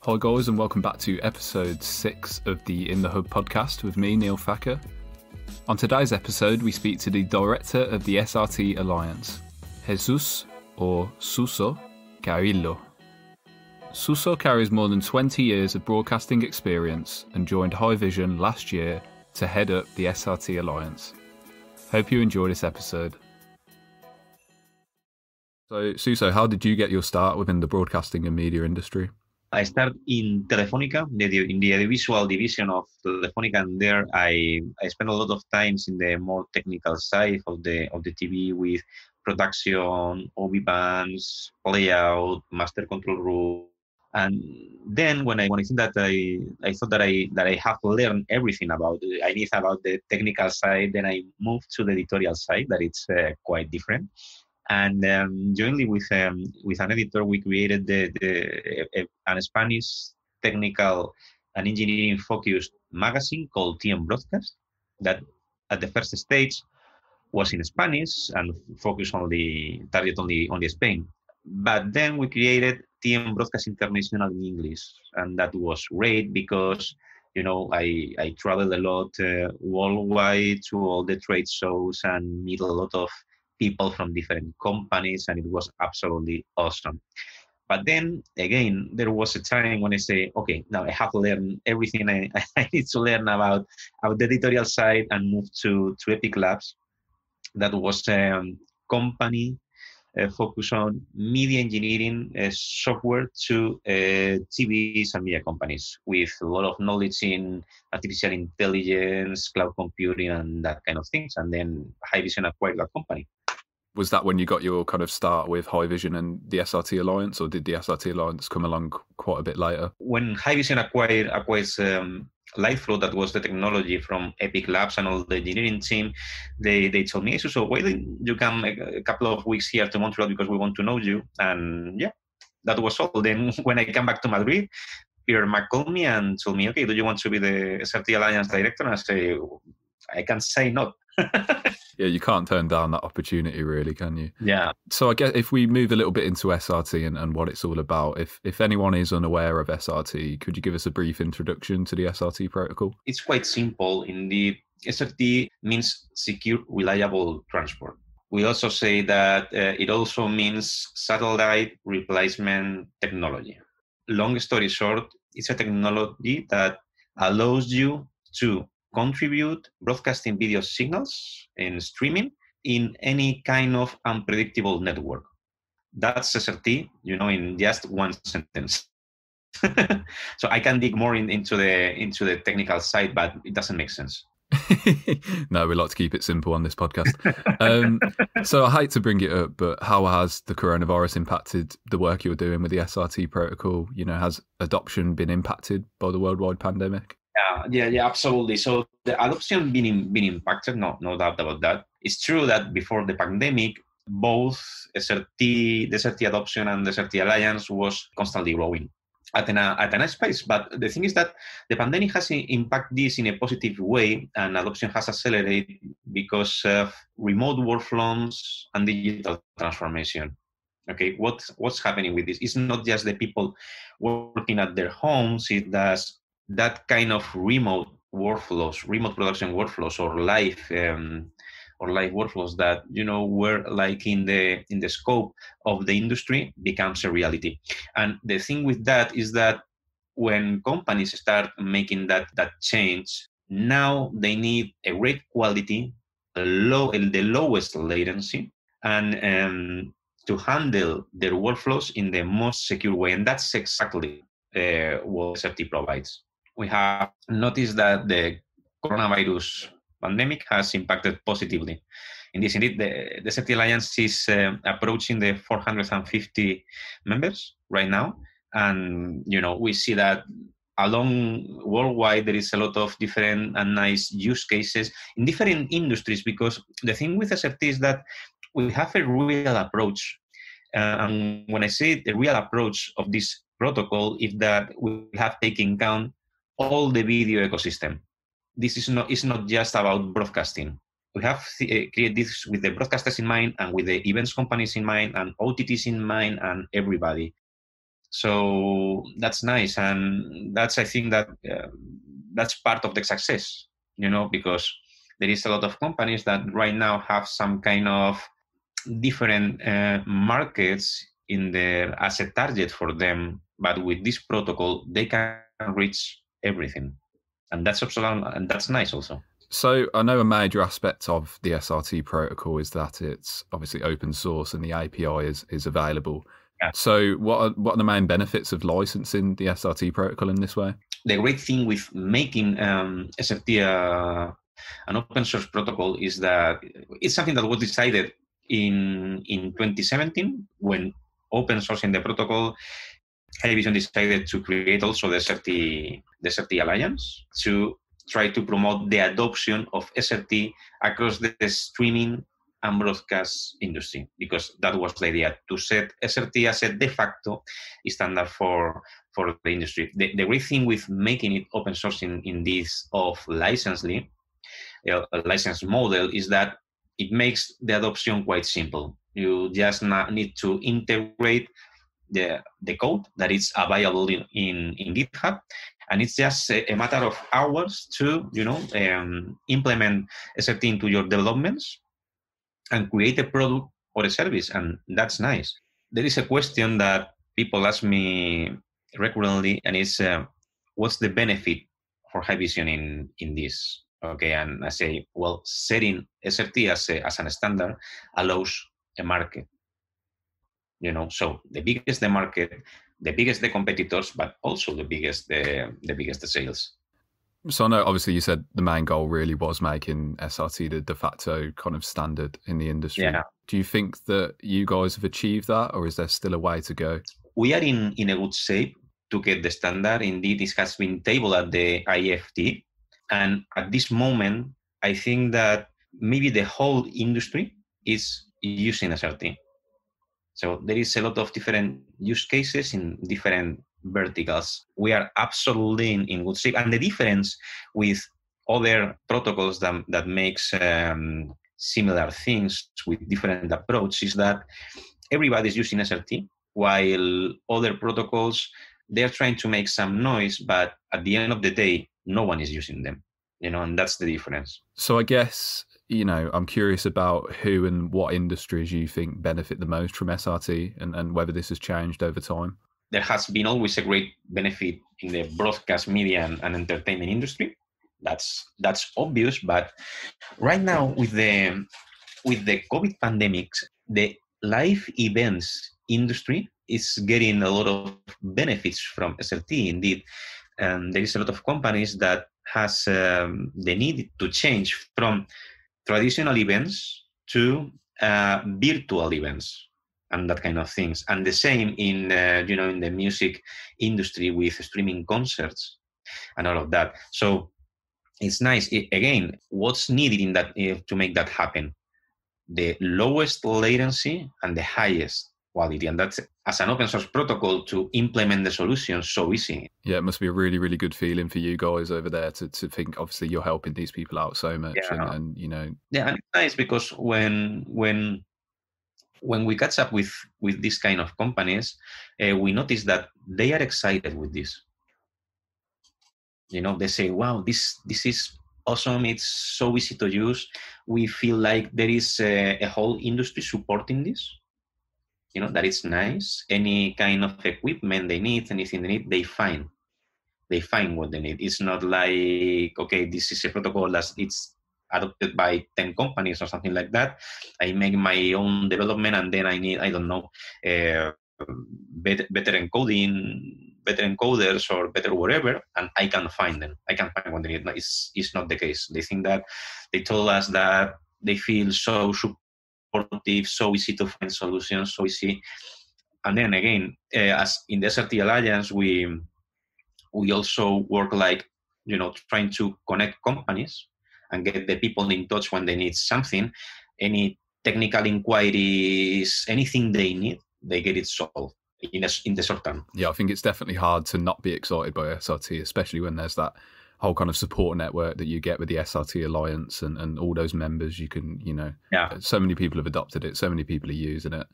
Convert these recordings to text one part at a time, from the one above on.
Hi guys, and welcome back to episode 6 of the In the Hub podcast with me, Neil Thacker. On today's episode, we speak to the director of the SRT Alliance, Jesús, or Suso Carrillo. Suso carries more than 20 years of broadcasting experience and joined High Vision last year to head up the SRT Alliance. Hope you enjoy this episode. So, Suso, how did you get your start within the broadcasting and media industry? I started in Telefónica, in the audiovisual division of Telefónica, and there I spent a lot of times in the more technical side of the TV with production, OB bands, layout, master control room. And then when I think that I thought that I have learned everything about the technical side, then I moved to the editorial side, that it's quite different. And jointly with an editor, we created an Spanish technical and engineering focused magazine called TM Broadcast, that at the first stage was in Spanish and focused target only Spain. But then we created TM Broadcast International in English, and that was great because I traveled a lot worldwide to all the trade shows and meet a lot of people from different companies, and it was absolutely awesome. But then again, there was a time when I say, okay, now I have learned everything I need to learn about the editorial side, and move to Epic Labs. That was a company focused on media engineering software to TVs and media companies, with a lot of knowledge in artificial intelligence, cloud computing, and that kind of things. And then High Vision acquired that company. Was that when you got your kind of start with High Vision and the SRT Alliance, or did the SRT Alliance come along quite a bit later? When High Vision acquires Lightflow, that was the technology from Epic Labs and all the engineering team, they told me, so why don't you come a couple of weeks here to Montreal, because we want to know you. And yeah, that was all. Then when I came back to Madrid, Peter Mac called me and told me, okay, do you want to be the SRT Alliance director? And I say, I can't say no. Yeah, you can't turn down that opportunity, really, can you? Yeah. So I guess if we move a little bit into SRT and what it's all about, if anyone is unaware of SRT, could you give us a brief introduction to the SRT protocol? It's quite simple. Indeed, SRT means secure, reliable transport. We also say that it also means satellite replacement technology. Long story short, it's a technology that allows you to contribute broadcasting video signals and streaming in any kind of unpredictable network. That's SRT, in just one sentence. So I can dig more into the technical side, but it doesn't make sense. No, we like to keep it simple on this podcast. So I hate to bring it up, but how has the coronavirus impacted the work you're doing with the SRT protocol? Has adoption been impacted by the worldwide pandemic? Yeah, absolutely. So the adoption been impacted, no doubt about that. It's true that before the pandemic, both the SRT adoption and the SRT Alliance was constantly growing at a nice pace. But the thing is that the pandemic has impacted this in a positive way, and adoption has accelerated because of remote workflows and digital transformation. Okay, what's happening with this? It's not just the people working at their homes. It does that kind of remote production workflows, or live workflows that were like in the scope of the industry becomes a reality. And the thing with that is that when companies start making that change, now they need a great quality, the lowest latency, and to handle their workflows in the most secure way. And that's exactly what SRT provides. We have noticed that the coronavirus pandemic has impacted positively. In this, indeed, the SRT Alliance is approaching the 450 members right now. And, we see that along worldwide, there is a lot of different and nice use cases in different industries, because the thing with SRT is that we have a real approach. And when I say the real approach of this protocol, is that we have taken account all the video ecosystem. This is not just about broadcasting. We have created this with the broadcasters in mind, and with the events companies in mind, and OTTs in mind, and everybody. So that's nice, and that's I think that that's part of the success, because there is a lot of companies that right now have some kind of different markets in their as a target for them, but with this protocol they can reach everything, and that's also, and that's nice also. So I know a major aspect of the SRT protocol is that it's obviously open source and the API is available. Yeah. So what are the main benefits of licensing the SRT protocol in this way? The great thing with making SRT an open source protocol is that it's something that was decided in 2017 when open sourcing the protocol. Haivision decided to create also the SRT Alliance to try to promote the adoption of SRT across the streaming and broadcast industry, because that was the idea, to set SRT as a de facto standard for the industry. The great thing with making it open source in this of licensely, a license model, is that it makes the adoption quite simple. You just need to integrate the code that is available in GitHub, and it's just a matter of hours to implement SRT into your developments and create a product or a service, and that's nice. There is a question that people ask me regularly, and it's what's the benefit for Haivision in this? Okay, and I say, well, setting SRT as an standard allows a market. So the biggest the market, the biggest the competitors, but also the biggest the sales. So I know, obviously, you said the main goal really was making SRT the de facto kind of standard in the industry. Yeah. Do you think that you guys have achieved that, or is there still a way to go? We are in a good shape to get the standard. Indeed, it has been tabled at the IFT. And at this moment, I think that maybe the whole industry is using SRT. So there is a lot of different use cases in different verticals. We are absolutely in good shape. And the difference with other protocols that makes similar things with different approach is that everybody's using SRT, while other protocols, they're trying to make some noise, but at the end of the day, no one is using them, and that's the difference. So I guess, I'm curious about who and what industries you think benefit the most from SRT and whether this has changed over time. There has been always a great benefit in the broadcast media and entertainment industry. That's obvious, but right now with the COVID pandemic, the live events industry is getting a lot of benefits from SRT. Indeed, there is a lot of companies that has the need to change from traditional events to virtual events and that kind of things. And the same in in the music industry with streaming concerts and all of that. So it's nice. Again, what's needed in that to make that happen? The lowest latency and the highest quality, and that's as an open source protocol to implement the solution so easy. Yeah, it must be a really, really good feeling for you guys over there to think, obviously, you're helping these people out so much. Yeah. And Yeah, and it's nice because when we catch up with these kind of companies, we notice that they are excited with this. They say, wow, this is awesome, it's so easy to use. We feel like there is a whole industry supporting this. That it's nice. Any kind of equipment they need, anything they need, they find what they need. It's not like, okay, this is a protocol that it's adopted by 10 companies or something like that. I make my own development and then I need, I don't know, better encoding, better encoders or better whatever, and I can find them. I can find what they need. It's not the case. They think that they told us that they feel so supportive, so easy to find solutions, so easy. And then again, as in the SRT Alliance, we also work like, trying to connect companies and get the people in touch when they need something, any technical inquiries, anything they need, they get it solved in the short term. Yeah, I think it's definitely hard to not be excited by SRT, especially when there's that whole kind of support network that you get with the SRT Alliance and all those members. You can, so many people have adopted it, so many people are using it.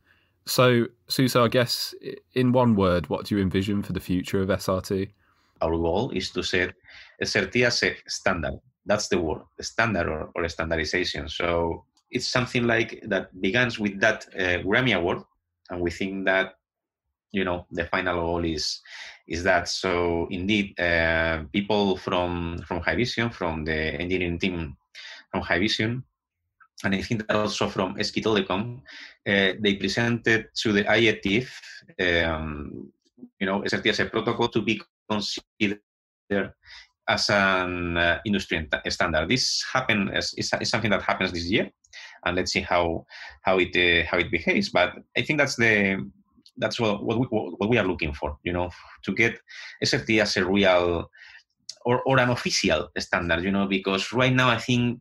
So, Suso, I guess in one word, what do you envision for the future of SRT? Our goal is to set SRT as a standard. That's the word, the standard or standardization. So it's something like that begins with that Grammy Award, and we think that the final goal is that. So indeed, people from Haivision, from the engineering team from Haivision, and I think that also from SK Telecom, they presented to the IETF, SRT as a protocol to be considered as an industry standard. This is something that happens this year, and let's see how it behaves. But I think that's what we are looking for. To get SRT as a real or an official standard. Because right now I think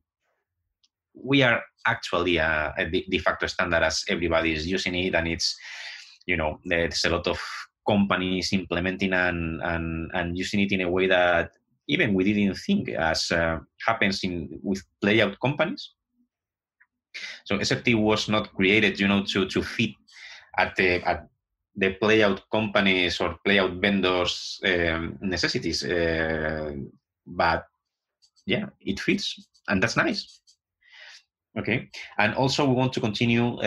we are actually a de facto standard as everybody is using it, and it's there's a lot of companies implementing and using it in a way that even we didn't think, as happens with playout companies. So SRT was not created, to fit at the playout companies or playout vendors' necessities, but yeah, it fits, and that's nice. Okay, and also we want to continue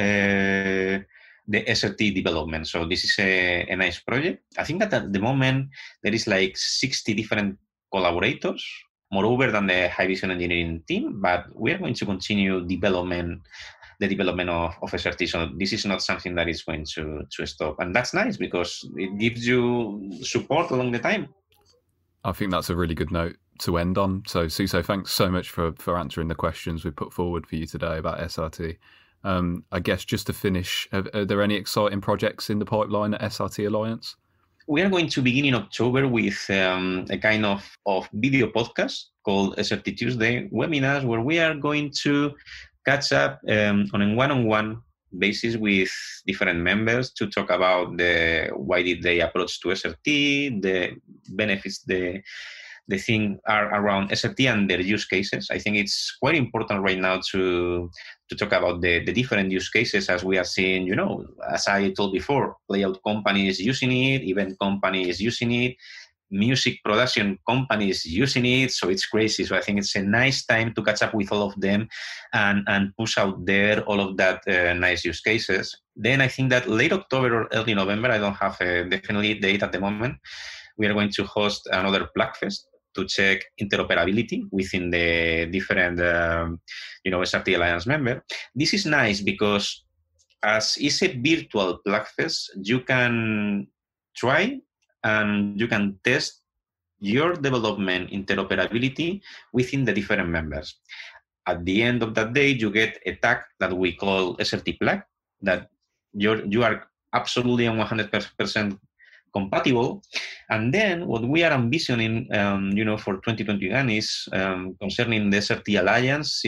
the SRT development. So this is a nice project. I think that at the moment there is like 60 different collaborators, moreover than the Haivision engineering team, but we are going to continue the development of SRT. So this is not something that is going to stop. And that's nice because it gives you support along the time. I think that's a really good note to end on. So Suso, thanks so much for answering the questions we put forward for you today about SRT. I guess just to finish, are there any exciting projects in the pipeline at SRT Alliance? We are going to begin in October with a kind of video podcast called SRT Tuesday webinars, where we are going to catch up on a one-on-one basis with different members to talk about why did they approach to SRT, the benefits the thing are around SRT and their use cases. I think it's quite important right now to talk about the different use cases, as we are seeing, as I told before, playout companies using it, event companies using it, music production companies using it. So it's crazy. So I think it's a nice time to catch up with all of them and push out there all of that nice use cases. Then I think that late October or early November, I don't have a definite date at the moment, we are going to host another Plugfest to check interoperability within the different, SRT Alliance member. This is nice because as it's a virtual Plugfest, you can try and you can test your development interoperability within the different members. At the end of that day, you get a tag that we call SRT Plug, that you are absolutely and 100% compatible. And then what we are envisioning, for 2021 is concerning the SRT Alliance.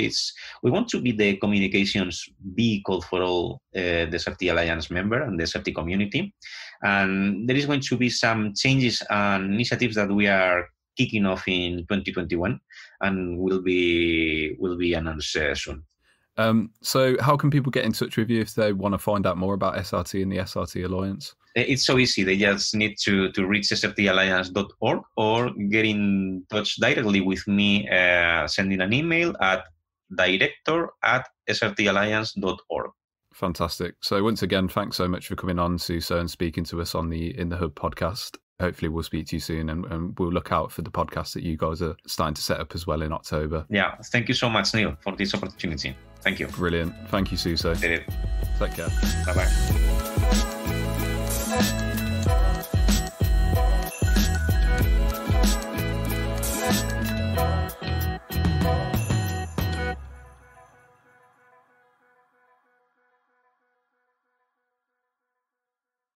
We want to be the communications vehicle for all the SRT Alliance member and the SRT community. And there is going to be some changes and initiatives that we are kicking off in 2021 and will be announced soon. So how can people get in touch with you if they want to find out more about SRT and the SRT Alliance? It's so easy. They just need to reach srtalliance.org or get in touch directly with me, sending an email at director@srtalliance.org. Fantastic. So once again, thanks so much for coming on, Suso, and speaking to us on the In the Hub podcast. Hopefully we'll speak to you soon, and we'll look out for the podcast that you guys are starting to set up as well in October. Yeah, thank you so much, Neil, for this opportunity. Thank you. Brilliant. Thank you, Suso. Take care. Bye-bye.